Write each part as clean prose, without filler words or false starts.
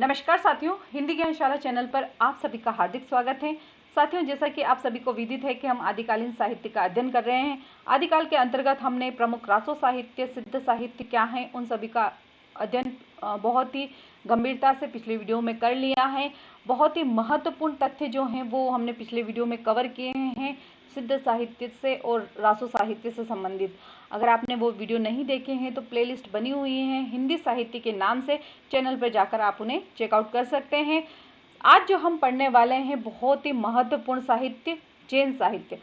नमस्कार साथियों, हिंदी ज्ञानशाला चैनल पर आप सभी का हार्दिक स्वागत है। साथियों, जैसा कि आप सभी को विदित है कि हम आदिकालीन साहित्य का अध्ययन कर रहे हैं। आदिकाल के अंतर्गत हमने प्रमुख रासो साहित्य, सिद्ध साहित्य क्या है, उन सभी का अध्ययन बहुत ही गंभीरता से पिछले वीडियो में कर लिया है। बहुत ही महत्वपूर्ण तथ्य जो हैं वो हमने पिछले वीडियो में कवर किए हैं, सिद्ध साहित्य से और रासो साहित्य से संबंधित। अगर आपने वो वीडियो नहीं देखे हैं तो प्लेलिस्ट बनी हुई है हिंदी साहित्य के नाम से, चैनल पर जाकर आप उन्हें चेकआउट कर सकते हैं। आज जो हम पढ़ने वाले हैं बहुत ही महत्वपूर्ण साहित्य, जैन साहित्य,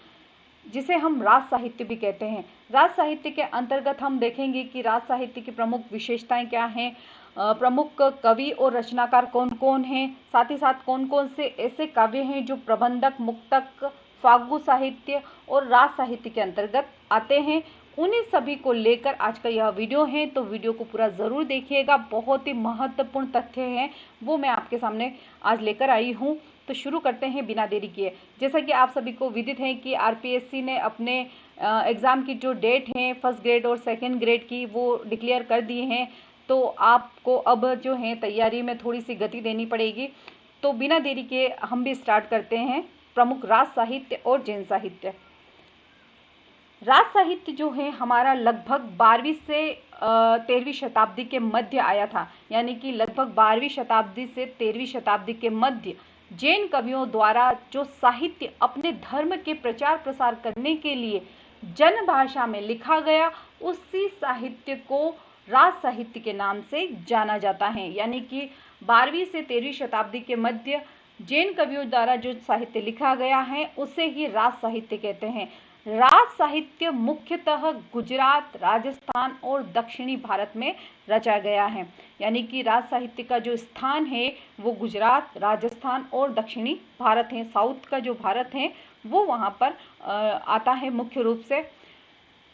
जिसे हम राज साहित्य भी कहते हैं। राज साहित्य के अंतर्गत हम देखेंगे कि राज साहित्य की प्रमुख विशेषताएं क्या हैं, प्रमुख कवि और रचनाकार कौन कौन हैं, साथ ही साथ कौन कौन से ऐसे काव्य हैं जो प्रबंधक, मुक्तक, फागु साहित्य और राज साहित्य के अंतर्गत आते हैं। उन्हीं सभी को लेकर आज का यह वीडियो है, तो वीडियो को पूरा ज़रूर देखिएगा। बहुत ही महत्वपूर्ण तथ्य हैं वो मैं आपके सामने आज लेकर आई हूँ। तो शुरू करते हैं बिना देरी किए। जैसा कि आप सभी को विदित है कि आरपीएससी ने अपने एग्ज़ाम की जो डेट है फर्स्ट ग्रेड और सेकंड ग्रेड की वो डिक्लेयर कर दी हैं। तो आपको अब जो है तैयारी में थोड़ी सी गति देनी पड़ेगी। तो बिना देरी के हम भी स्टार्ट करते हैं प्रमुख राज साहित्य और जैन साहित्य। राज साहित्य जो है हमारा लगभग 12वीं से 13वीं शताब्दी के मध्य आया था, यानी कि लगभग 12वीं शताब्दी से 13वीं शताब्दी के मध्य जैन कवियों द्वारा जो साहित्य अपने धर्म के प्रचार प्रसार करने के लिए जन भाषा में लिखा गया, उसी साहित्य को राज साहित्य के नाम से जाना जाता है। यानी कि 12वीं से 13वीं शताब्दी के मध्य जैन कवियों द्वारा जो साहित्य लिखा गया है उसे ही राज साहित्य कहते हैं। राज साहित्य मुख्यतः गुजरात, राजस्थान और दक्षिणी भारत में रचा गया है। यानी कि राज साहित्य का जो स्थान है वो गुजरात, राजस्थान और दक्षिणी भारत है। साउथ का जो भारत है वो वहाँ पर आता है मुख्य रूप से।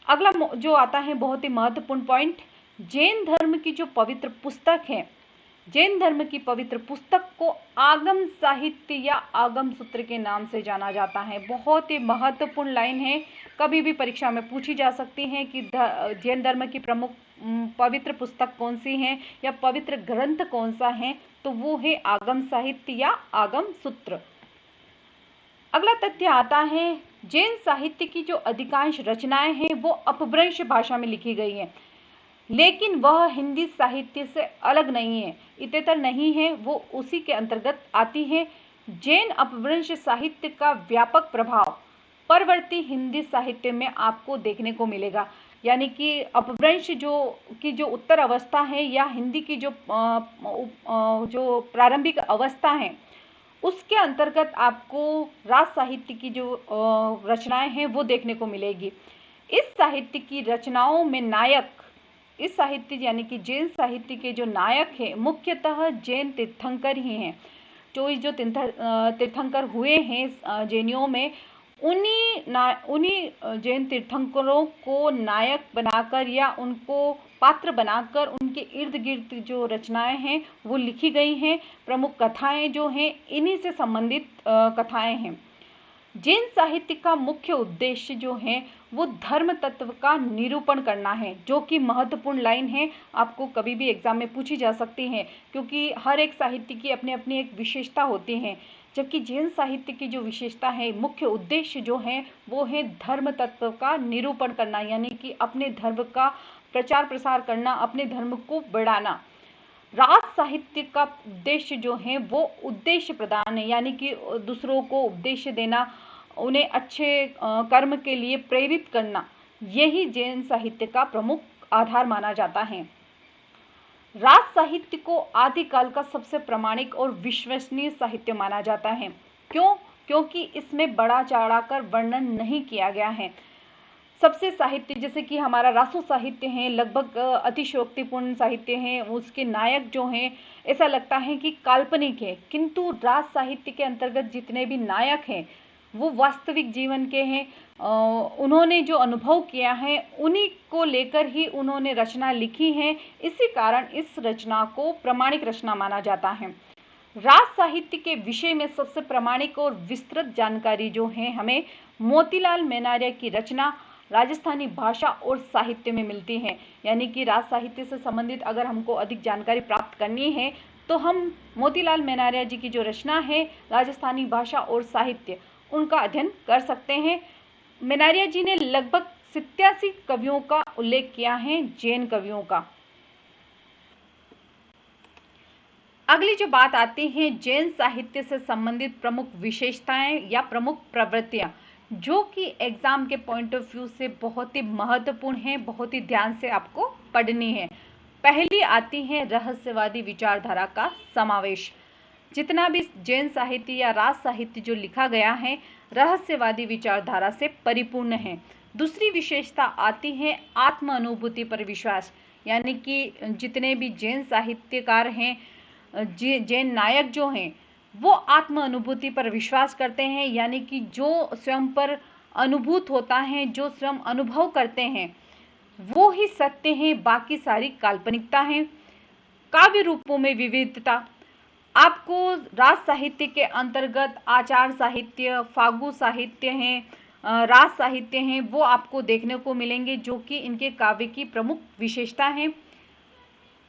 अगला जो आता है बहुत ही महत्वपूर्ण पॉइंट, जैन धर्म की जो पवित्र पुस्तक है, जैन धर्म की पवित्र पुस्तक को आगम साहित्य या आगम सूत्र के नाम से जाना जाता है। बहुत ही महत्वपूर्ण लाइन है, कभी भी परीक्षा में पूछी जा सकती है कि जैन धर्म की प्रमुख पवित्र पुस्तक कौन सी है या पवित्र ग्रंथ कौन सा है, तो वो है आगम साहित्य या आगम सूत्र। अगला तथ्य आता है, जैन साहित्य की जो अधिकांश रचनाएं हैं वो अपभ्रंश भाषा में लिखी गई हैं, लेकिन वह हिंदी साहित्य से अलग नहीं है, इतरेतर नहीं है, वो उसी के अंतर्गत आती है। जैन अपभ्रंश साहित्य का व्यापक प्रभाव परवर्ती हिंदी साहित्य में आपको देखने को मिलेगा। यानी कि अपभ्रंश जो उत्तर अवस्था है या हिंदी की जो प्रारंभिक अवस्था है उसके अंतर्गत आपको राज साहित्य की जो रचनाएं हैं वो देखने को मिलेगी। इस साहित्य की रचनाओं में नायक, इस साहित्य यानी कि जैन साहित्य के जो नायक हैं मुख्यतः जैन तीर्थंकर ही हैं। जो तीर्थंकर हुए हैं जैनियों में, उन्हीं जैन तीर्थंकरों को नायक बनाकर या उनको पात्र बनाकर उनके इर्द गिर्द जो रचनाएं हैं वो लिखी गई हैं। प्रमुख कथाएं जो हैं इन्हीं से संबंधित कथाएं हैं। जैन साहित्य का मुख्य उद्देश्य जो है वो धर्म तत्व का निरूपण करना है, जो कि महत्वपूर्ण लाइन है, आपको कभी भी एग्जाम में पूछी जा सकती है, क्योंकि हर एक साहित्य की अपनी अपनी एक विशेषता होती है। जबकि जैन साहित्य की जो विशेषता है, मुख्य उद्देश्य जो है वो है धर्म तत्व का निरूपण करना, यानी कि अपने धर्म का प्रचार प्रसार करना, अपने धर्म को बढ़ाना। राज साहित्य का उद्देश्य जो है वो उद्देश्य प्रदान है, यानी कि दूसरों को उपदेश देना, उन्हें अच्छे कर्म के लिए प्रेरित करना, यही जैन साहित्य का प्रमुख आधार माना जाता है। राज साहित्य को आदिकाल का सबसे प्रामाणिक और विश्वसनीय साहित्य माना जाता है। क्यों? क्योंकि इसमें बढ़ा चढ़ाकर वर्णन नहीं किया गया है। सबसे साहित्य जैसे कि हमारा रासो साहित्य है लगभग अतिशयोक्तिपूर्ण साहित्य है, उसके नायक जो हैं ऐसा लगता है कि काल्पनिक है, किंतु राज साहित्य के अंतर्गत जितने भी नायक हैं वो वास्तविक जीवन के हैं। उन्होंने जो अनुभव किया है उन्हीं को लेकर ही उन्होंने रचना लिखी है, इसी कारण इस रचना को प्रामाणिक रचना माना जाता है। राज साहित्य के विषय में सबसे प्रामाणिक और विस्तृत जानकारी जो है हमें मोतीलाल मेनारिया की रचना राजस्थानी भाषा और साहित्य में मिलती है। यानी कि राज साहित्य से संबंधित अगर हमको अधिक जानकारी प्राप्त करनी है तो हम मोतीलाल मेनारिया जी की जो रचना है राजस्थानी भाषा और साहित्य, उनका अध्ययन कर सकते हैं। मेनारिया जी ने लगभग 87 कवियों का उल्लेख किया है, जैन कवियों का। अगली जो बात आती है जैन साहित्य से संबंधित प्रमुख विशेषताएं या प्रमुख प्रवृत्तियां, जो कि एग्जाम के पॉइंट ऑफ व्यू से बहुत ही महत्वपूर्ण है, बहुत ही ध्यान से आपको पढ़नी है। पहली आती है रहस्यवादी विचारधारा का समावेश। जितना भी जैन साहित्य या राज साहित्य जो लिखा गया है रहस्यवादी विचारधारा से परिपूर्ण है। दूसरी विशेषता आती है आत्म अनुभूति पर विश्वास, यानी कि जितने भी जैन साहित्यकार हैं, जैन नायक जो हैं, वो आत्म अनुभूति पर विश्वास करते हैं, यानी कि जो स्वयं पर अनुभूत होता है, जो स्वयं अनुभव करते हैं, वो ही सत्य हैं, बाकी सारी काल्पनिकता है। काव्य रूपों में विविधता, आपको राज साहित्य के अंतर्गत आचार साहित्य, फागु साहित्य हैं, राज साहित्य हैं, वो आपको देखने को मिलेंगे, जो कि इनके काव्य की प्रमुख विशेषता है।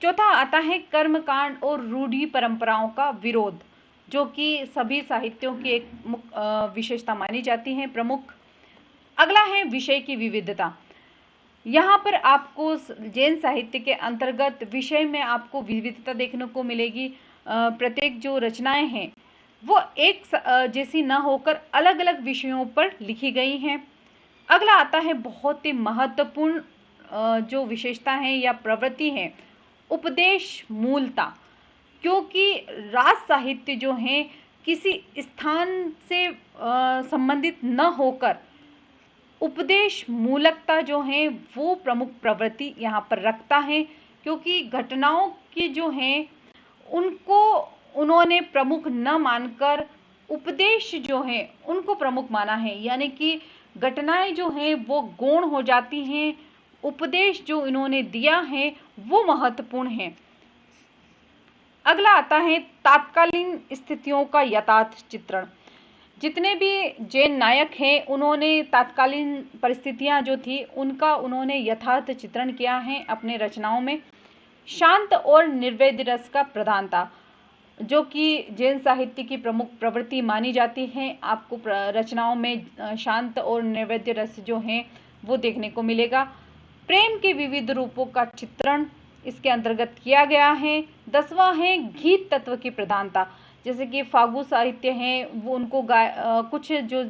चौथा आता है कर्मकांड और रूढ़ि परंपराओं का विरोध, जो कि सभी साहित्यों की एक विशेषता मानी जाती है, प्रमुख। अगला है विषय की विविधता। यहाँ पर आपको जैन साहित्य के अंतर्गत विषय में आपको विविधता देखने को मिलेगी। प्रत्येक जो रचनाएं हैं वो एक जैसी न होकर अलग अलग विषयों पर लिखी गई हैं। अगला आता है बहुत ही महत्वपूर्ण जो विशेषता है या प्रवृत्ति है, उपदेश मूलता। क्योंकि राज साहित्य जो है किसी स्थान से संबंधित न होकर उपदेश मूलकता जो है वो प्रमुख प्रवृत्ति यहाँ पर रखता है, क्योंकि घटनाओं की जो हैं उनको उन्होंने प्रमुख न मानकर उपदेश जो है उनको प्रमुख माना है, यानी कि घटनाएं जो हैं वो गौण हो जाती हैं, उपदेश जो इन्होंने दिया है वो महत्वपूर्ण है। अगला आता है तात्कालीन स्थितियों का यथार्थ चित्रण। जितने भी जैन नायक हैं उन्होंने तात्कालीन परिस्थितियां जो थी उनका उन्होंने यथार्थ चित्रण किया है अपने रचनाओं में। शांत और निर्वेद रस का प्रधानता, जो कि जैन साहित्य की प्रमुख प्रवृत्ति मानी जाती है, आपको रचनाओं में शांत और निर्वेद रस जो हैं वो देखने को मिलेगा। प्रेम के विविध रूपों का चित्रण इसके अंतर्गत किया गया है। 10वां है गीत तत्व की प्रधानता, जैसे कि फागु साहित्य हैं वो उनको कुछ जो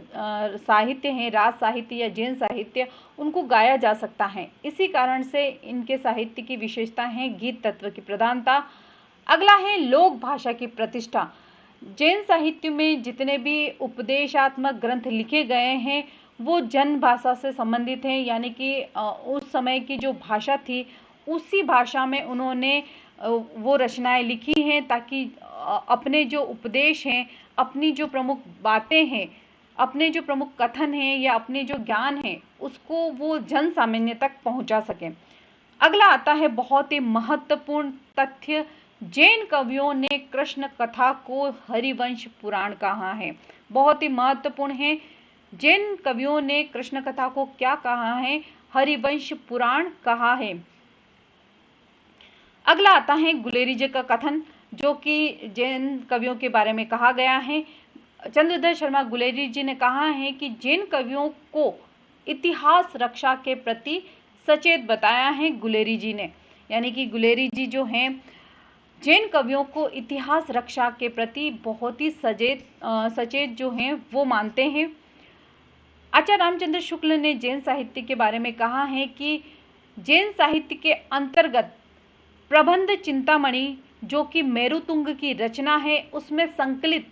साहित्य हैं राज साहित्य या जैन साहित्य उनको गाया जा सकता है, इसी कारण से इनके साहित्य की विशेषता है गीत तत्व की प्रधानता। अगला है लोक भाषा की प्रतिष्ठा। जैन साहित्य में जितने भी उपदेशात्मक ग्रंथ लिखे गए हैं वो जन भाषा से संबंधित हैं, यानी कि उस समय की जो भाषा थी उसी भाषा में उन्होंने वो रचनाएं लिखी हैं, ताकि अपने जो उपदेश हैं, अपनी जो प्रमुख बातें हैं, अपने जो प्रमुख कथन हैं या अपने जो ज्ञान है उसको वो जन सामान्य तक पहुंचा सकें। अगला आता है बहुत ही महत्वपूर्ण तथ्य, जैन कवियों ने कृष्ण कथा को हरिवंश पुराण कहा है। बहुत ही महत्वपूर्ण है, जैन कवियों ने कृष्ण कथा को क्या कहा है, हरिवंश पुराण कहा है। अगला आता है गुलेरी जी का कथन, जो कि जैन कवियों के बारे में कहा गया है। चंद्रधर शर्मा गुलेरी जी ने कहा है कि जैन कवियों को इतिहास रक्षा के प्रति सचेत बताया है गुलेरी जी ने, यानी कि गुलेरी जी जो हैं जैन कवियों को इतिहास रक्षा के प्रति बहुत ही सचेत जो हैं वो मानते हैं। आचार्य रामचंद्र शुक्ल ने जैन साहित्य के बारे में कहा है कि जैन साहित्य के अंतर्गत प्रबंध चिंतामणि, जो कि मेरुतुंग की रचना है, उसमें संकलित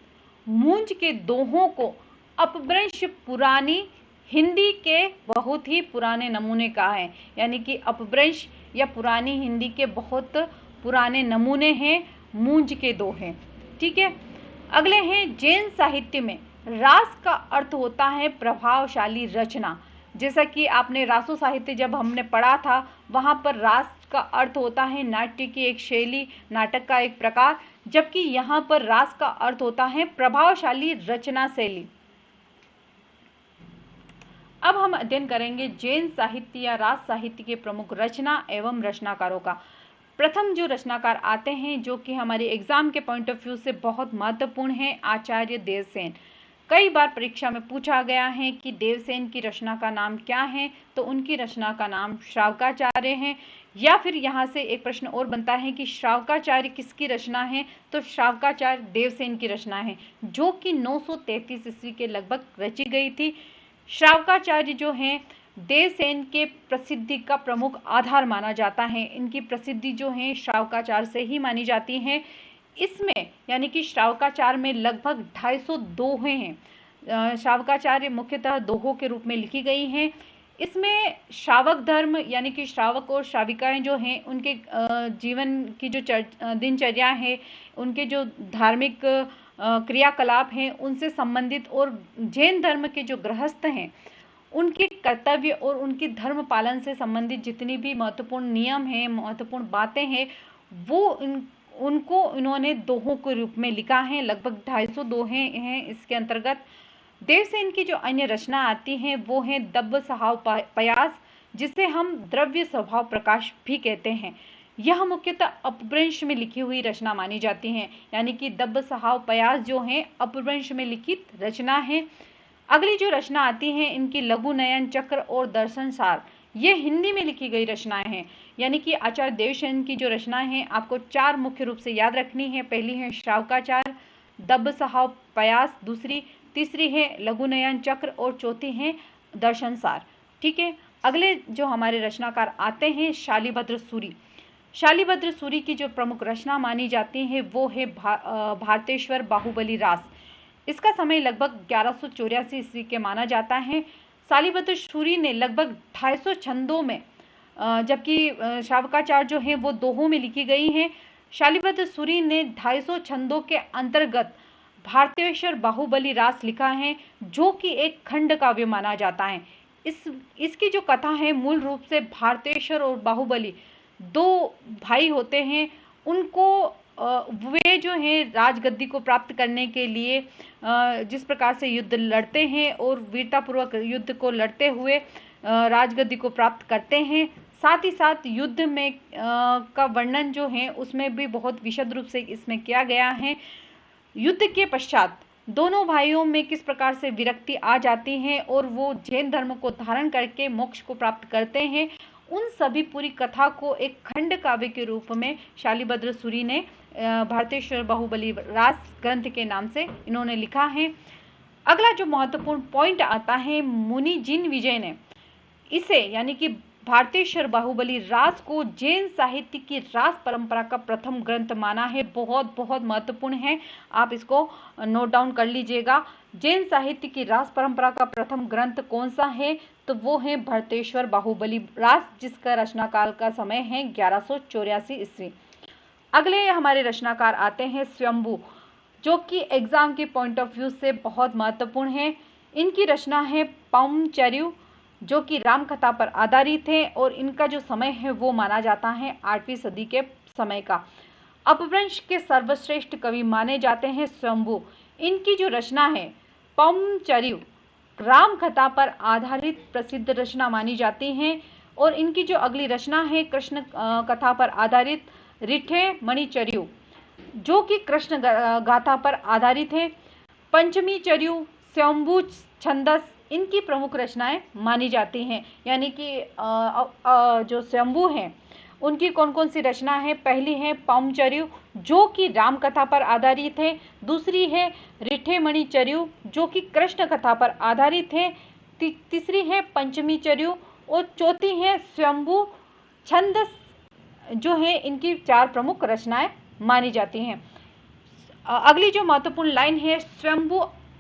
मूंज के दोहों को अपभ्रंश पुरानी हिंदी के बहुत ही पुराने नमूने कहा है, यानी कि अपभ्रंश या पुरानी हिंदी के बहुत पुराने नमूने हैं मूंज के दोहे। ठीक है। अगले हैं जैन साहित्य में रास का अर्थ होता है प्रभावशाली रचना। जैसा कि आपने रासो साहित्य जब हमने पढ़ा था वहां पर रास का अर्थ होता है नाट्य की एक शैली, नाटक का एक प्रकार, जबकि यहाँ पर रास का अर्थ होता है प्रभावशाली रचना शैली। अब हम अध्ययन करेंगे जैन साहित्य या रास साहित्य के प्रमुख रचना एवं रचनाकारों का। प्रथम जो रचनाकार आते हैं जो कि हमारे एग्जाम के पॉइंट ऑफ व्यू से बहुत महत्वपूर्ण है, आचार्य देवसेन। कई बार परीक्षा में पूछा गया है कि देवसेन की रचना का नाम क्या है, तो उनकी रचना का नाम श्रावकाचार्य है। या फिर यहाँ से एक प्रश्न और बनता है कि श्रावकाचार्य किसकी रचना है, तो श्रावकाचार्य देवसेन की रचना है, जो कि 933 ईस्वी के लगभग रची गई थी। श्रावकाचार्य जो हैं देवसेन के प्रसिद्धि का प्रमुख आधार माना जाता है। इनकी प्रसिद्धि जो है श्रावकाचार्य से ही मानी जाती है। इसमें यानी कि श्रावकाचार्य में लगभग 250 दोहे हैं। श्रावकाचार्य मुख्यतः दोहों के रूप में लिखी गई हैं। इसमें श्रावक धर्म यानी कि श्रावक और श्राविकाएं जो हैं उनके जीवन की जो दिनचर्या है, उनके जो धार्मिक क्रियाकलाप हैं उनसे संबंधित, और जैन धर्म के जो गृहस्थ हैं उनके कर्तव्य और उनकी धर्म पालन से संबंधित जितनी भी महत्वपूर्ण नियम हैं, महत्वपूर्ण बातें हैं, वो उनको इन्होंने दोहों के रूप में लिखा है। लगभग 250 दोहे हैं इसके अंतर्गत। देवसेन की जो अन्य रचना आती हैं वो है दब्ब सहाव पयास, जिसे हम द्रव्य स्वभाव प्रकाश भी कहते हैं। यह मुख्यतः अपभ्रंश में लिखी हुई रचना मानी जाती है, यानी कि दब्ब सहाव पयास जो है अपभ्रंश में लिखित रचना है। अगली जो रचना आती है इनकी लघु नयन चक्र और दर्शन सार, ये हिंदी में लिखी गई रचनाएं हैं। यानी कि आचार्य देवसेन की जो रचनाएं हैं आपको 4 मुख्य रूप से याद रखनी है। पहली है श्रावकाचार्य, दब्ब सहाव पयास, दूसरी, तीसरी है लघु नयन चक्र और चौथी है दर्शन सार। ठीक है, अगले जो हमारे रचनाकार आते हैं शालिभद्र सूरी। शालिभद्र सूरी की जो प्रमुख रचना मानी जाती है वो है भारतेश्वर बाहुबली रास। इसका समय लगभग 1184 ईस्वी के माना जाता है। शालिभद्र सूरी ने लगभग 250 छंदों में, जबकि श्रावकाचार्य जो है वो दोहों में लिखी गई हैं। शालिभद्र सूरी ने 250 छंदों के अंतर्गत भारतेश्वर बाहुबली रास लिखा है, जो कि एक खंड काव्य माना जाता है। इसकी जो कथा है मूल रूप से भारतेश्वर और बाहुबली 2 भाई होते हैं। उनको वे जो हैं राजगद्दी को प्राप्त करने के लिए जिस प्रकार से युद्ध लड़ते हैं और वीरतापूर्वक युद्ध को लड़ते हुए राजगद्दी को प्राप्त करते हैं, साथ ही साथ युद्ध में का वर्णन जो है उसमें भी बहुत विशद रूप से इसमें किया गया है। युद्ध के पश्चात दोनों भाइयों में किस प्रकार से विरक्ति आ जाती है और वो जैन धर्म को धारण करके मोक्ष को प्राप्त करते हैं, उन सभी पूरी कथा को एक खंड काव्य के रूप में शालिभद्र सूरी ने भारतेश्वर बाहुबली रास ग्रंथ के नाम से इन्होंने लिखा है। अगला जो महत्वपूर्ण पॉइंट आता है, मुनि जिन विजय ने इसे यानी कि भारतेश्वर बाहुबली रास को जैन साहित्य की रास परंपरा का प्रथम ग्रंथ माना है। बहुत बहुत महत्वपूर्ण है, आप इसको नोट डाउन कर लीजिएगा। जैन साहित्य की रास परंपरा का प्रथम ग्रंथ कौन सा है, तो वो है भारतेश्वर बाहुबली रास, जिसका रचनाकाल का समय है 1184 ईस्वी। अगले हमारे रचनाकार आते हैं स्वयंभू, जो कि एग्जाम के पॉइंट ऑफ व्यू से बहुत महत्वपूर्ण है। इनकी रचना है पाउमचर्यु, जो कि राम कथा पर आधारित है, और इनका जो समय है वो माना जाता है 8वीं सदी के समय का। अपभ्रंश के सर्वश्रेष्ठ कवि माने जाते हैं स्वयंभू। इनकी जो रचना है पाउमचर्यु राम कथा पर आधारित प्रसिद्ध रचना मानी जाती है, और इनकी जो अगली रचना है कृष्ण कथा पर आधारित रिठे मणिचर्यु, जो कि कृष्ण गाथा पर आधारित है। पंचमी चर्यु, स्वयंभू छंदस, इनकी प्रमुख रचनाएं मानी जाती हैं। यानी कि जो स्वयंभू हैं उनकी कौन कौन सी रचना है, पहली है पाउमचर्यु जो कि राम कथा पर आधारित है, दूसरी है रिठे मणिचर्यु जो कि कृष्ण कथा पर आधारित है, तीसरी है पंचमी चर्यु, और चौथी है स्वयंभू छंदस, जो है इनकी 4 प्रमुख रचनाएं मानी जाती हैं। अगली जो महत्वपूर्ण लाइन है, स्वयंभू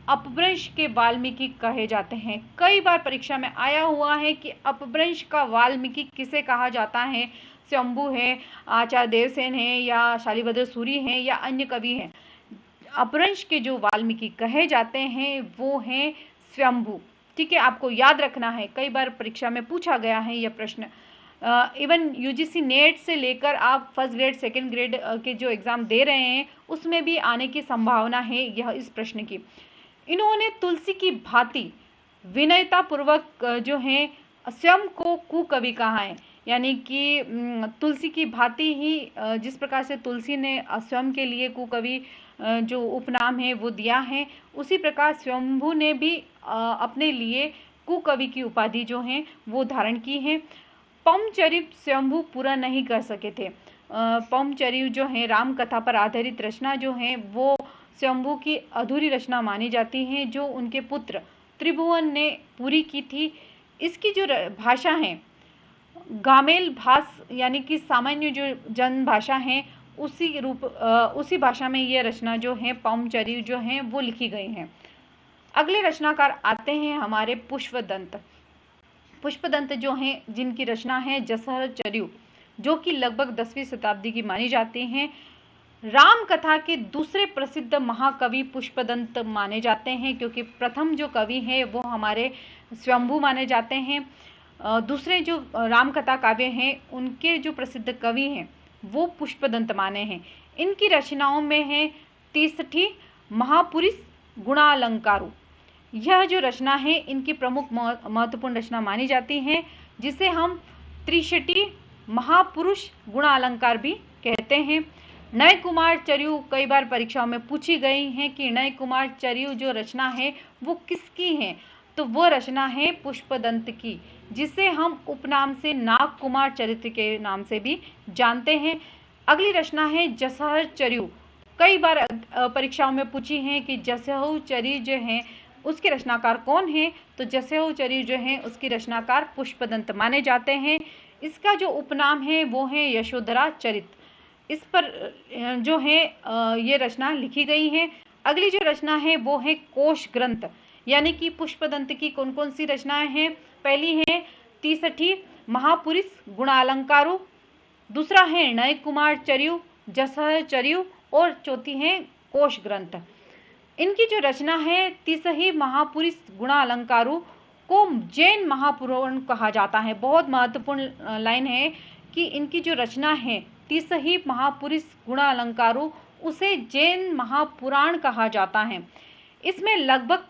अपभ्रंश के वाल्मीकि कहे जाते हैं। कई बार परीक्षा में आया हुआ है कि अपभ्रंश का वाल्मीकि किसे कहा जाता है, स्वयंभू है, आचार्य देवसेन है, या शालिभद्र सूरी है, या अन्य कवि हैं। अपभ्रंश के जो वाल्मीकि कहे जाते हैं वो हैं स्वयंभू। ठीक है, आपको याद रखना है, कई बार परीक्षा में पूछा गया है यह प्रश्न। इवन यूजीसी नेट से लेकर आप फर्स्ट ग्रेड सेकंड ग्रेड के जो एग्ज़ाम दे रहे हैं उसमें भी आने की संभावना है यह इस प्रश्न की। इन्होंने तुलसी की भांति विनयता पूर्वक जो है स्वयं को कुकवि कहा है। यानी कि तुलसी की भांति ही जिस प्रकार से तुलसी ने स्वयं के लिए कुकवि जो उपनाम है वो दिया है, उसी प्रकार स्वयंभू ने भी अपने लिए कुकवि की उपाधि जो है वो धारण की है। पौमचरित स्वयंभू पूरा नहीं कर सके थे। पौमचरित जो है राम कथा पर आधारित रचना जो है वो स्वयंभू की अधूरी रचना मानी जाती है, जो उनके पुत्र त्रिभुवन ने पूरी की थी। इसकी जो भाषा है गामेल भास, यानी कि सामान्य जो जन भाषा है उसी भाषा में ये रचना जो है पौमचरित जो है वो लिखी गई है। अगले रचनाकार आते हैं हमारे पुष्पदंत। पुष्पदंत जो हैं जिनकी रचना है जसहरचर्यु, जो कि लगभग 10वीं शताब्दी की मानी जाती हैं। राम कथा के दूसरे प्रसिद्ध महाकवि पुष्पदंत माने जाते हैं, क्योंकि प्रथम जो कवि है वो हमारे स्वयंभू माने जाते हैं। दूसरे जो राम कथा काव्य हैं उनके जो प्रसिद्ध कवि हैं वो पुष्पदंत माने हैं। इनकी रचनाओं में है 63 महापुरुष गुणालंकारु। यह जो रचना है इनकी प्रमुख महत्वपूर्ण रचना मानी जाती है, जिसे हम 63 महापुरुष गुणालंकार भी कहते हैं। नय कुमार चर्यु कई बार परीक्षाओं में पूछी गई हैं कि नय कुमार चर्यु जो रचना है वो किसकी है, तो वो रचना है पुष्पदंत की, जिसे हम उपनाम से नाग कुमार चरित्र के नाम से भी जानते हैं। अगली रचना है जसहरचर्यु। कई बार परीक्षाओं में पूछी है कि जसहरचर्यु जो है उसके रचनाकार कौन है, तो जसहरचर्यु जो है उसकी रचनाकार पुष्पदंत माने जाते हैं। इसका जो उपनाम है वो है यशोधरा चरित। इस पर जो है ये रचना लिखी गई है। अगली जो रचना है वो है कोश ग्रंथ, यानी कि पुष्पदंत की कौन कौन सी रचनाएं हैं। पहली है 63 महापुरुष गुणालंकारु, दूसरा है नय कुमार चर्यु, जसहरचर्यु और चौथी है कोश ग्रंथ। इनकी जो रचना है 63 महापुरुष गुणालंकारु को जैन महापुराण कहा जाता है। बहुत महत्वपूर्ण लाइन है कि इनकी जो रचना है 63 महापुरुष गुणालंकारु उसे जैन महापुराण कहा जाता है। इसमें लगभग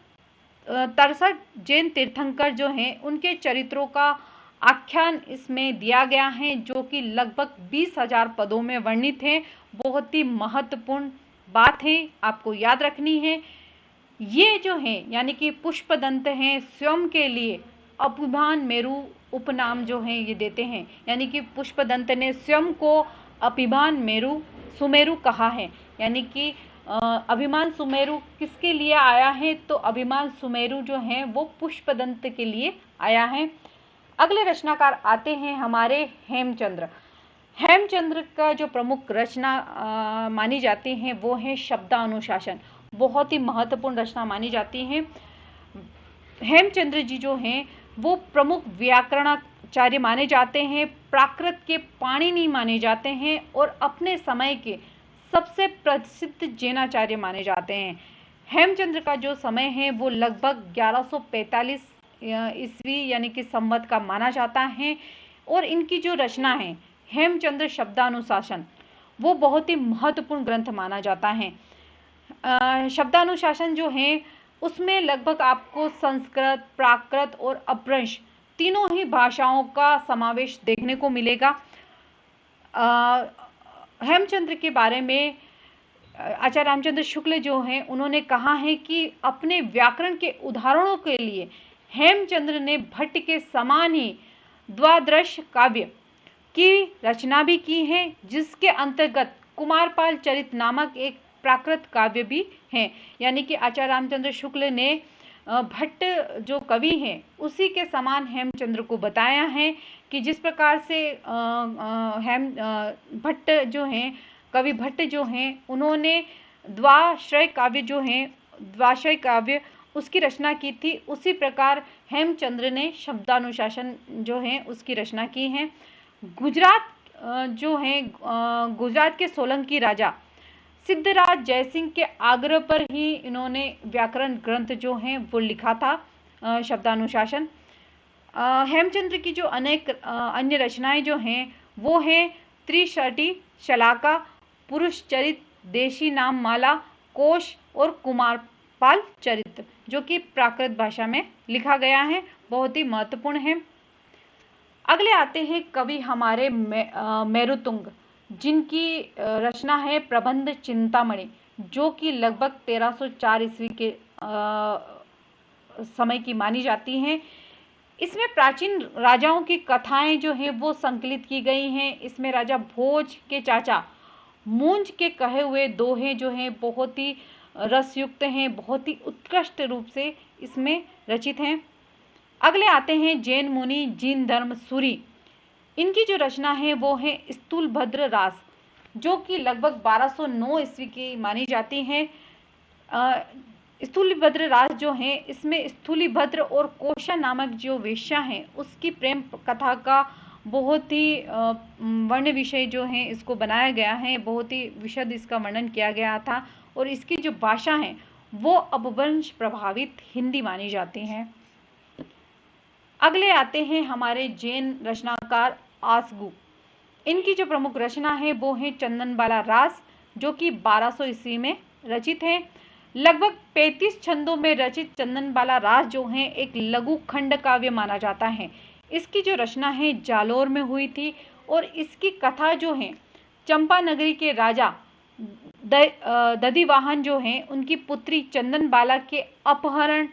63 जैन तीर्थंकर जो हैं उनके चरित्रों का आख्यान इसमें दिया गया है, जो कि लगभग 20,000 पदों में वर्णित है। बहुत ही महत्वपूर्ण बात है, आपको याद रखनी है। ये जो है यानी कि पुष्पदंत हैं स्वयं के लिए अभिमान मेरु उपनाम जो है ये देते हैं, यानी कि पुष्पदंत ने स्वयं को अभिमान मेरु सुमेरु कहा है। यानी कि अभिमान सुमेरु किसके लिए आया है, तो अभिमान सुमेरु जो है वो पुष्पदंत के लिए आया है। अगले रचनाकार आते हैं हमारे हेमचंद्र। हेमचंद्र का जो प्रमुख रचना मानी जाती है वो है शब्दानुशासन। बहुत ही महत्वपूर्ण रचना मानी जाती है। हेमचंद्र जी जो हैं वो प्रमुख व्याकरणाचार्य माने जाते हैं, प्राकृत के पाणिनि माने जाते हैं और अपने समय के सबसे प्रसिद्ध जैनाचार्य माने जाते हैं। हेमचंद्र का जो समय है वो लगभग 1145 ईस्वी यानी कि संवत का माना जाता है। और इनकी जो रचना है हेमचंद्र शब्दानुशासन वो बहुत ही महत्वपूर्ण ग्रंथ माना जाता है। शब्दानुशासन जो है उसमें लगभग आपको संस्कृत, प्राकृत और अपभ्रंश तीनों ही भाषाओं का समावेश देखने को मिलेगा। हेमचंद्र के बारे में आचार्य रामचंद्र शुक्ल जो हैं उन्होंने कहा है कि अपने व्याकरण के उदाहरणों के लिए हेमचंद्र ने भट्ट के समान ही द्वादश काव्य की रचना भी की है, जिसके अंतर्गत कुमारपाल चरित नामक एक प्राकृत काव्य भी है। यानी कि आचार्य रामचंद्र शुक्ल ने भट्ट जो कवि हैं उसी के समान हेमचंद्र को बताया है कि जिस प्रकार से भट्ट जो हैं कवि भट्ट जो हैं उन्होंने द्वाश्रय काव्य उसकी रचना की थी, उसी प्रकार हेमचंद्र ने शब्दानुशासन जो है उसकी रचना की है। गुजरात जो है गुजरात के सोलंकी राजा सिद्धराज जयसिंह के आग्रह पर ही इन्होंने व्याकरण ग्रंथ जो हैं वो लिखा था शब्दानुशासन। हेमचंद्र की जो अनेक अन्य रचनाएं जो हैं वो है त्रिशटी शलाका, पुरुष चरित, देशी नाम माला, कोश और कुमारपाल चरित्र, जो कि प्राकृत भाषा में लिखा गया है, बहुत ही महत्वपूर्ण है। अगले आते हैं कवि हमारे मेरुतुंग, जिनकी रचना है प्रबंध चिंतामणि, जो कि लगभग 1304 ईस्वी के समय की मानी जाती हैं। इसमें प्राचीन राजाओं की कथाएं जो हैं वो संकलित की गई हैं। इसमें राजा भोज के चाचा मूंज के कहे हुए दोहे जो हैं बहुत ही रसयुक्त हैं, बहुत ही उत्कृष्ट रूप से इसमें रचित हैं। अगले आते हैं जैन मुनि जीन धर्म सूरी। इनकी जो रचना है वो है स्थूलभद्र रास, जो कि लगभग 1209 ईस्वी की मानी जाती है। स्थूलिभद्र रास जो है, इसमें स्थूलिभद्र और कोशा नामक जो वेश्या हैं उसकी प्रेम कथा का बहुत ही वर्ण विषय जो है इसको बनाया गया है। बहुत ही विशद इसका वर्णन किया गया था और इसकी जो भाषा है वो अपभ्रंश प्रभावित हिंदी मानी जाती है। अगले आते हैं हमारे जैन रचनाकार आसगु। इनकी जो प्रमुख रचना है वो है चंदनबाला रास, जो कि 1200 ईस्वी में रचित है। लगभग 35 छंदों में रचित चंदनबाला रास जो है एक लघु खंड काव्य माना जाता है। इसकी जो रचना है जालोर में हुई थी और इसकी कथा जो है चंपा नगरी के राजा दधिवाहन जो हैं उनकी पुत्री चंदनबाला के अपहरण,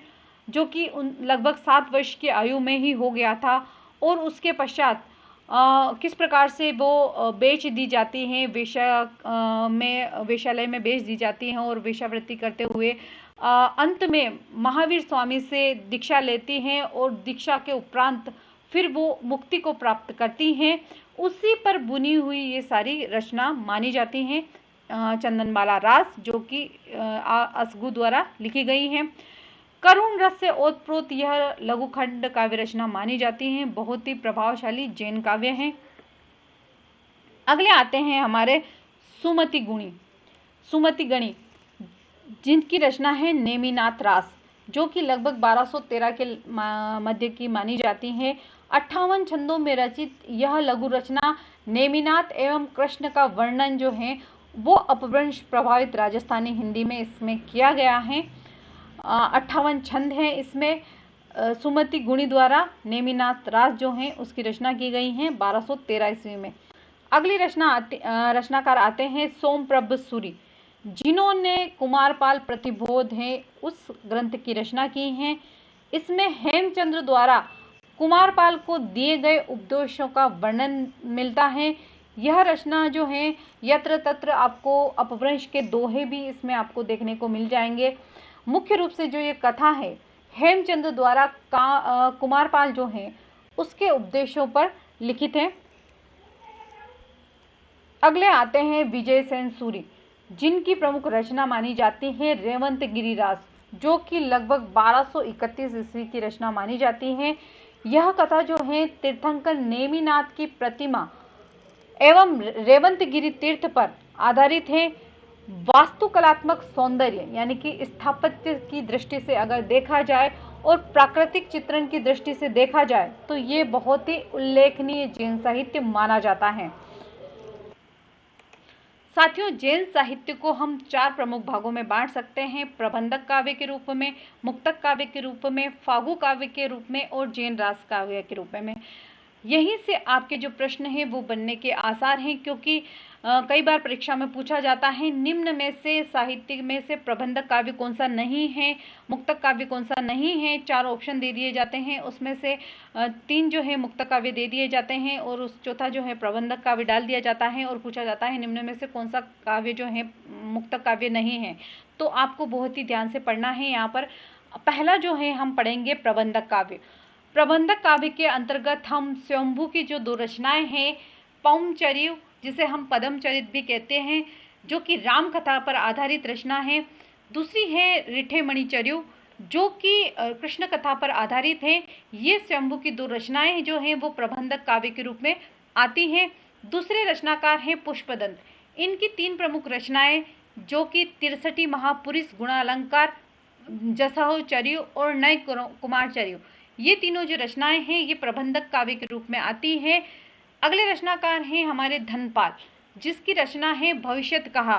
जो कि लगभग 7 वर्ष की आयु में ही हो गया था, और उसके पश्चात किस प्रकार से वो बेच दी जाती हैं, वेश्यालय में बेच दी जाती हैं और वेश्यावृत्ति करते हुए अंत में महावीर स्वामी से दीक्षा लेती हैं और दीक्षा के उपरांत फिर वो मुक्ति को प्राप्त करती हैं। उसी पर बुनी हुई ये सारी रचना मानी जाती हैं चंदनबाला रास, जो कि असगु द्वारा लिखी गई हैं। करुण रस से ओतप्रोत यह लघुखंड काव्य रचना मानी जाती है। बहुत ही प्रभावशाली जैन काव्य हैं। अगले आते हैं हमारे सुमति गणी, जिनकी रचना है नेमिनाथ रास, जो कि लगभग 1213 के मध्य की मानी जाती है। 58 छंदों में रचित यह लघु रचना नेमिनाथ एवं कृष्ण का वर्णन जो है वो अपभ्रंश प्रभावित राजस्थानी हिंदी में इसमें किया गया है। 58 छंद हैं इसमें। सुमति गुणी द्वारा नेमिनाथ रास जो हैं उसकी रचना की गई है 1213 ईस्वी में। अगली रचनाकार आते हैं सोमप्रभ सूरी, जिन्होंने कुमारपाल प्रतिबोध है उस ग्रंथ की रचना की है। इसमें हेमचंद्र द्वारा कुमारपाल को दिए गए उपदेशों का वर्णन मिलता है। यह रचना जो है यत्र तत्र आपको अपभ्रंश के दोहे भी इसमें आपको देखने को मिल जाएंगे। मुख्य रूप से जो ये कथा है हेमचंद्र द्वारा कुमारपाल जो है उसके उपदेशों पर लिखित है। अगले आते हैं विजय सेन सूरी, जिनकी प्रमुख रचना मानी जाती है रेवंत गिरिराज, जो कि लगभग 1231 ईस्वी की रचना मानी जाती है। यह कथा जो है तीर्थंकर नेमिनाथ की प्रतिमा एवं रेवंतगिरी तीर्थ पर आधारित है। वास्तुकलात्मक सौंदर्य यानी कि स्थापत्य की दृष्टि से अगर देखा जाए और प्राकृतिक चित्रण की दृष्टि से देखा जाए तो ये बहुत ही उल्लेखनीय जैन साहित्य माना जाता है। साथियों, जैन साहित्य को हम 4 प्रमुख भागों में बांट सकते हैं: प्रबंधक काव्य के रूप में, मुक्तक काव्य के रूप में, फागु काव्य के रूप में और जैन रास काव्य के रूप में। यहीं से आपके जो प्रश्न हैं वो बनने के आसार हैं, क्योंकि कई बार परीक्षा में पूछा जाता है निम्न में से साहित्य में से प्रबंधक काव्य कौन सा नहीं है, मुक्तक काव्य कौन सा नहीं है। 4 ऑप्शन दे दिए जाते हैं, उसमें से 3 जो है मुक्तक काव्य दे दिए जाते हैं और उस चौथा जो है प्रबंधक काव्य डाल दिया जाता है और पूछा जाता है निम्न में से कौन सा काव्य जो है मुक्तक काव्य नहीं है। तो आपको बहुत ही ध्यान से पढ़ना है। यहाँ पर पहला जो है हम पढ़ेंगे प्रबंधक काव्य। प्रबंधक काव्य के अंतर्गत हम स्वयंभू की जो 2 रचनाएं हैं, पौमचर्य जिसे हम पदमचरित भी कहते हैं, जो कि राम कथा पर आधारित रचना है। दूसरी है रिठेमणिचर्य, जो कि कृष्ण कथा पर आधारित है। ये स्वयंभू की 2 रचनाएं जो हैं वो प्रबंधक काव्य के रूप में आती हैं। दूसरे रचनाकार हैं पुष्पदंत। इनकी 3 प्रमुख रचनाएं जो कि 63 महापुरुष गुणालंकार, जसहोचर्य और नय कुमारचर्य, ये तीनों जो रचनाएं हैं ये प्रबंधक काव्य के रूप में आती हैं। अगले रचनाकार हैं हमारे धनपाल, जिसकी रचना है भविष्यत कहा।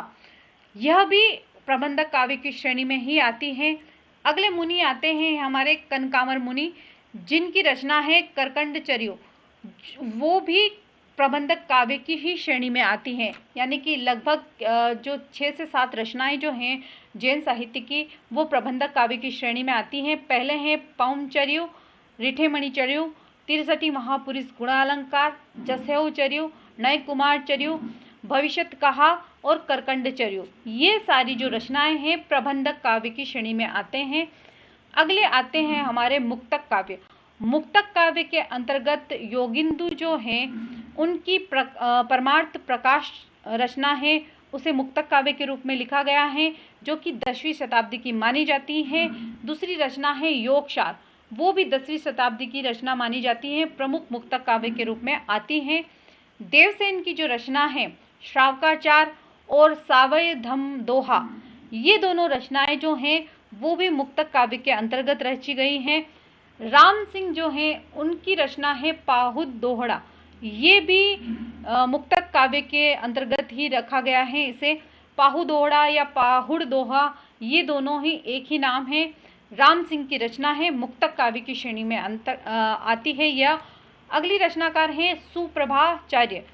यह भी प्रबंधक काव्य की श्रेणी में ही आती है। अगले मुनि आते हैं हमारे कनकामर मुनि, जिनकी रचना है करकंडचर्य। वो भी प्रबंधक काव्य की ही श्रेणी में आती हैं। यानी कि लगभग जो 6 से 7 रचनाएं जो हैं जैन साहित्य की, वो प्रबंधक काव्य की श्रेणी में आती हैं। पहले हैं पौमचर्यु, रिठेमणिचर्यु, तिरसठी महापुरुष गुणालंकार, जसयौचर्यु, नय कुमारचर्यु, भविष्यत कहा और करकंडचर्यु। ये सारी जो रचनाएं हैं प्रबंधक काव्य की श्रेणी में आते हैं। अगले आते हैं हमारे मुक्तक काव्य। मुक्तक काव्य के अंतर्गत योगिंदु जो हैं उनकी परमार्थ प्रकाश रचना है, उसे मुक्तक काव्य के रूप में लिखा गया है, जो कि 10वीं शताब्दी की मानी जाती है। दूसरी रचना है योगसार, वो भी 10वीं शताब्दी की रचना मानी जाती है, प्रमुख मुक्तक काव्य के रूप में आती है। देवसेन की जो रचना है श्रावकाचार और सावय धम दोहा, ये दोनों रचनाएं जो हैं वो भी मुक्तक काव्य के अंतर्गत रची गई हैं। राम सिंह जो हैं उनकी रचना है पाहुड़ दोहड़ा, ये भी मुक्तक काव्य के अंतर्गत ही रखा गया है। इसे पाहु दोहड़ा या पाहुड़ दोहा, ये दोनों ही एक ही नाम है। राम सिंह की रचना है, मुक्तक काव्य की श्रेणी में आती है यह। अगली रचनाकार हैं सुप्रभाचार्य,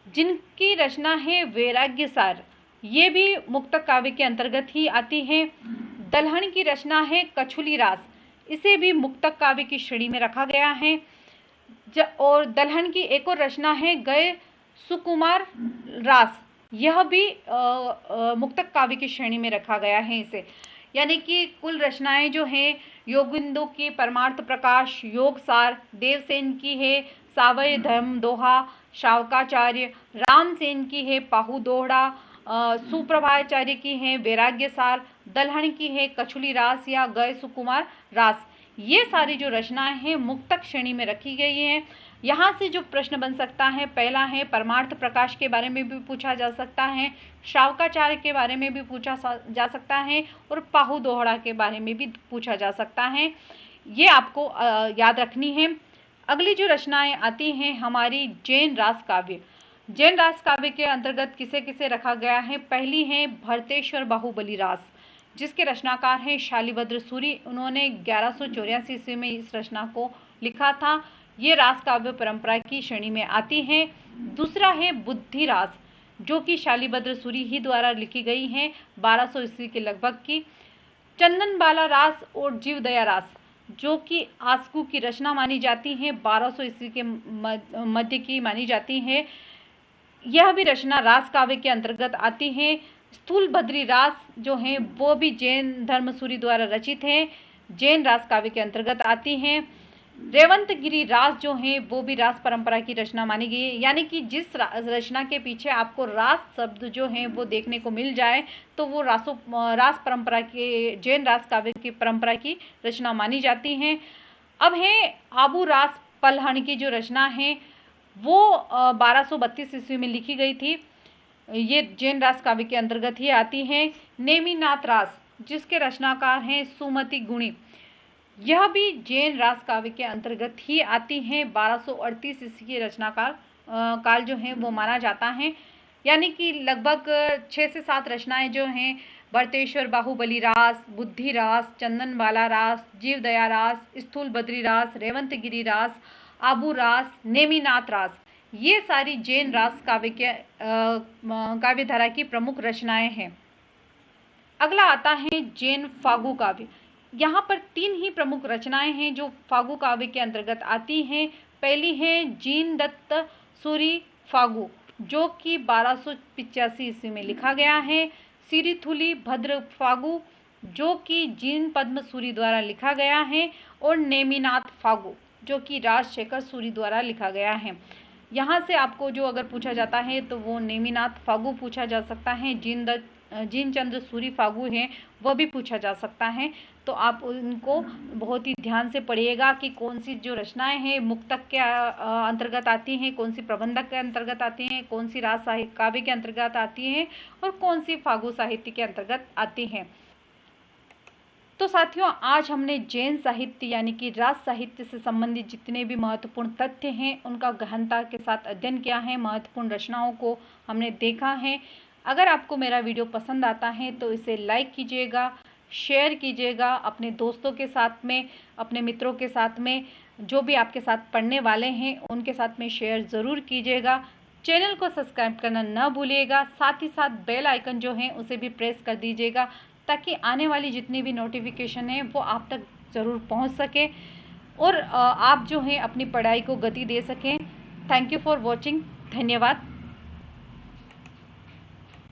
जिनकी रचना है वैराग्य सार, ये भी मुक्तक काव्य के अंतर्गत ही आती है। दलहन की रचना है कछुली रास, इसे भी मुक्तक काव्य की श्रेणी में रखा गया है। और दलहन की एक और रचना है गए सुकुमार रास, यह भी मुक्तक काव्य की श्रेणी में रखा गया है इसे। यानी कि कुल रचनाएं जो हैं योगिंदु की परमार्थ प्रकाश, योगसार, देवसेन की है सावय धर्म दोहा, शावकाचार्य, रामसेन की है पाहु दोहड़ा, सुप्रभाचार्य की है वैराग्य सार, दलहन की है कछुली रास या गए सुकुमार रास। ये सारी जो रचनाएं हैं मुक्तक श्रेणी में रखी गई हैं। यहाँ से जो प्रश्न बन सकता है, पहला है परमार्थ प्रकाश के बारे में भी पूछा जा सकता है, शावकाचार्य के बारे में भी पूछा जा सकता है और पाहु दोहड़ा के बारे में भी पूछा जा सकता है। ये आपको याद रखनी है। अगली जो रचनाएं आती हैं हमारी जैन रास काव्य। जैन रास काव्य के अंतर्गत किसे किसे रखा गया है? पहली है भरतेश्वर बाहुबली रास, जिसके रचनाकार हैं शालिभद्र सूरि। उन्होंने 1184 ईस्वी में इस रचना को लिखा था। ये रास काव्य परंपरा की श्रेणी में आती है। दूसरा है बुद्धि रास, जो कि शालिभद्र सूरि ही द्वारा लिखी गई है, 1200 ईस्वी के लगभग की। चंदनबाला रास और जीवदया रास, जो कि आस्कू की रचना मानी जाती है, 1200 ईस्वी के मध्य की मानी जाती है। यह भी रचना रास काव्य के अंतर्गत आती है। स्थूल भद्री रास जो है वो भी जैन धर्मसूरी द्वारा रचित है, जैन रास काव्य के अंतर्गत आती हैं। रेवंतगिरी रास जो है वो भी रास परंपरा की रचना मानी गई है। यानी कि जिस रचना के पीछे आपको रास शब्द जो है वो देखने को मिल जाए तो वो रास परंपरा के, जैन रास काव्य की परंपरा की रचना मानी जाती हैं। अब है आबू रास पलहन की जो रचना है वो 1232 ईस्वी में लिखी गई थी। ये जैन रास काव्य के अंतर्गत ही आती है। नेमिनाथ रास, जिसके रचनाकार हैं सुमति गुणी, यह भी जैन रास काव्य के अंतर्गत ही आती हैं। 1238 ईस्वी की रचनाकार काल जो है वो माना जाता है। यानी कि लगभग 6 से 7 रचनाएं जो हैं भरतेश्वर बाहुबली रास, बुद्धि रास, चंदनबाला रास, जीवदया रास, स्थूल बद्री रास, रेवंतगिरी रास, आबू रास, नेमिनाथ रास, ये सारी जैन रास काव्य के काव्यधारा की प्रमुख रचनाएं हैं। अगला आता है जैन फागु काव्य। यहाँ पर 3 ही प्रमुख रचनाएं हैं जो फागु काव्य के अंतर्गत आती हैं। पहली है जीन दत्त सूरि फागु, जो कि 1285 ईस्वी में लिखा गया है। सिरिथुली भद्र फागु, जो कि जीन पद्म सूरि द्वारा लिखा गया है। और नेमिनाथ फागु, जो कि राजशेखर सूरि द्वारा लिखा गया है। यहाँ से आपको जो अगर पूछा जाता है तो वो नेमिनाथ फागु पूछा जा सकता है। जीन चंद्र सूरि फागु हैं वह भी पूछा जा सकता है। तो आप उनको बहुत ही ध्यान से पढ़िएगा कि कौन सी जो रचनाएं हैं मुक्तक के अंतर्गत आती हैं, कौन सी प्रबंधक के अंतर्गत आती हैं, कौन सी रास साहित्य काव्य के अंतर्गत आती हैं और कौन सी फागु साहित्य के अंतर्गत आती हैं। तो साथियों, आज हमने जैन साहित्य यानी कि रास साहित्य से संबंधित जितने भी महत्वपूर्ण तथ्य हैं उनका गहनता के साथ अध्ययन किया है। महत्वपूर्ण रचनाओं को हमने देखा है। अगर आपको मेरा वीडियो पसंद आता है तो इसे लाइक कीजिएगा, शेयर कीजिएगा अपने दोस्तों के साथ में, अपने मित्रों के साथ में। जो भी आपके साथ पढ़ने वाले हैं उनके साथ में शेयर ज़रूर कीजिएगा। चैनल को सब्सक्राइब करना ना भूलिएगा, साथ ही साथ बेल आइकन जो है उसे भी प्रेस कर दीजिएगा, ताकि आने वाली जितनी भी नोटिफिकेशन है वो आप तक ज़रूर पहुंच सके और आप जो हैं अपनी पढ़ाई को गति दे सकें। Thank you for watching. धन्यवाद।